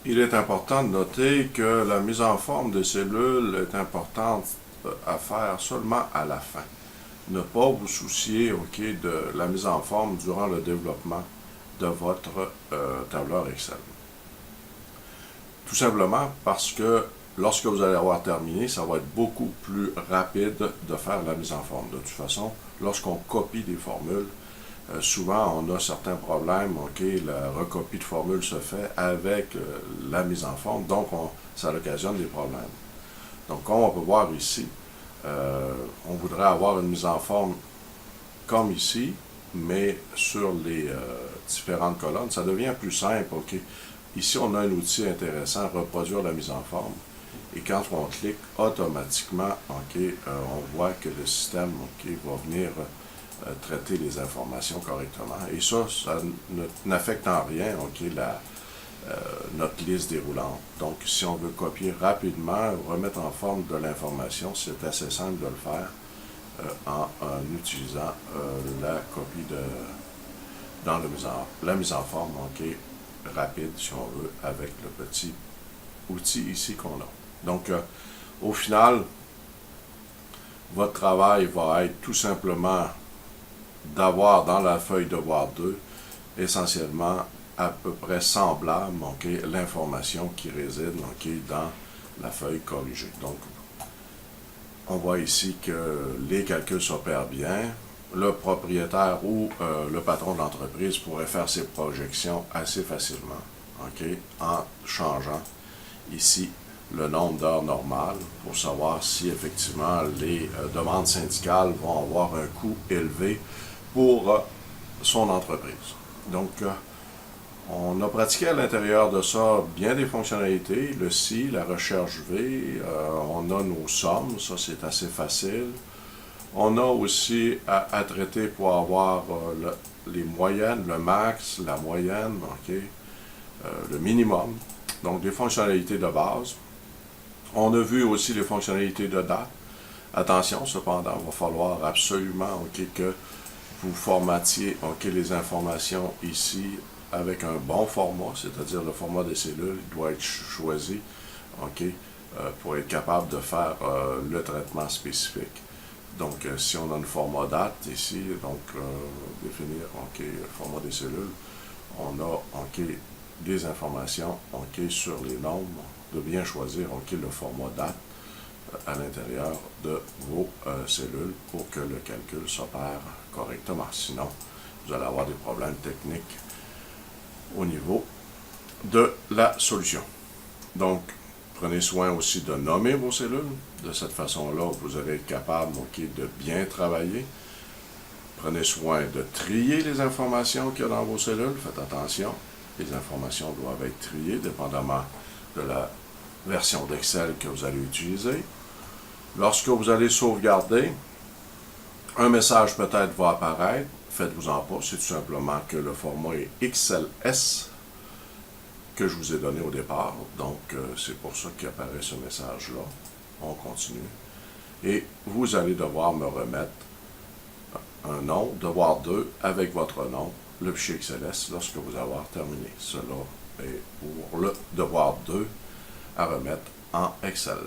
Il est important de noter que la mise en forme des cellules est importante à faire seulement à la fin. Ne pas vous soucier de la mise en forme durant le développement de votre tableur Excel. Tout simplement parce que lorsque vous allez avoir terminé, ça va être beaucoup plus rapide de faire la mise en forme. De toute façon, lorsqu'on copie des formules, souvent on a certains problèmes, la recopie de formules se fait avec la mise en forme, donc ça occasionne des problèmes. Donc comme on peut voir ici, on voudrait avoir une mise en forme comme ici, mais sur les différentes colonnes, ça devient plus simple. Ici, on a un outil intéressant, reproduire la mise en forme. Et quand on clique, automatiquement, on voit que le système va venir traiter les informations correctement. Et ça n'affecte en rien notre liste déroulante. Donc, si on veut copier rapidement, remettre en forme de l'information, c'est assez simple de le faire en utilisant la copie dans la mise en forme, rapide, si on veut, avec le petit outil ici qu'on a. Donc, au final, votre travail va être tout simplement d'avoir dans la feuille devoir 2 essentiellement à peu près semblable l'information qui réside dans la feuille corrigée. Donc, on voit ici que les calculs s'opèrent bien. Le propriétaire ou le patron de l'entreprise pourrait faire ses projections assez facilement en changeant ici le nombre d'heures normales pour savoir si effectivement les demandes syndicales vont avoir un coût élevé pour son entreprise. Donc, on a pratiqué à l'intérieur de ça bien des fonctionnalités, le si, la recherche V, on a nos sommes, ça c'est assez facile. On a aussi à traiter pour avoir les moyennes, le max, la moyenne, le minimum, donc des fonctionnalités de base. On a vu aussi les fonctionnalités de date. Attention, cependant, il va falloir absolument que vous formatiez les informations ici avec un bon format, c'est-à-dire le format des cellules doit être choisi pour être capable de faire le traitement spécifique. Donc, si on a un format date ici, donc définir le format des cellules, on a des informations sur les nombres, de bien choisir le format date à l'intérieur de vos cellules pour que le calcul s'opère correctement. Sinon, vous allez avoir des problèmes techniques au niveau de la solution. Donc, prenez soin aussi de nommer vos cellules. De cette façon-là, vous allez être capable de bien travailler. Prenez soin de trier les informations qu'il y a dans vos cellules. Faites attention, les informations doivent être triées dépendamment de la version d'Excel que vous allez utiliser. Lorsque vous allez sauvegarder, un message peut-être va apparaître. Faites-vous-en pas, c'est tout simplement que le format est XLS que je vous ai donné au départ. Donc, c'est pour ça qu'apparaît ce message-là. On continue. Et vous allez devoir me remettre un nom, devoir 2, avec votre nom, le fichier XLS, lorsque vous allez avoir terminé. Cela est pour le devoir 2 à remettre en Excel.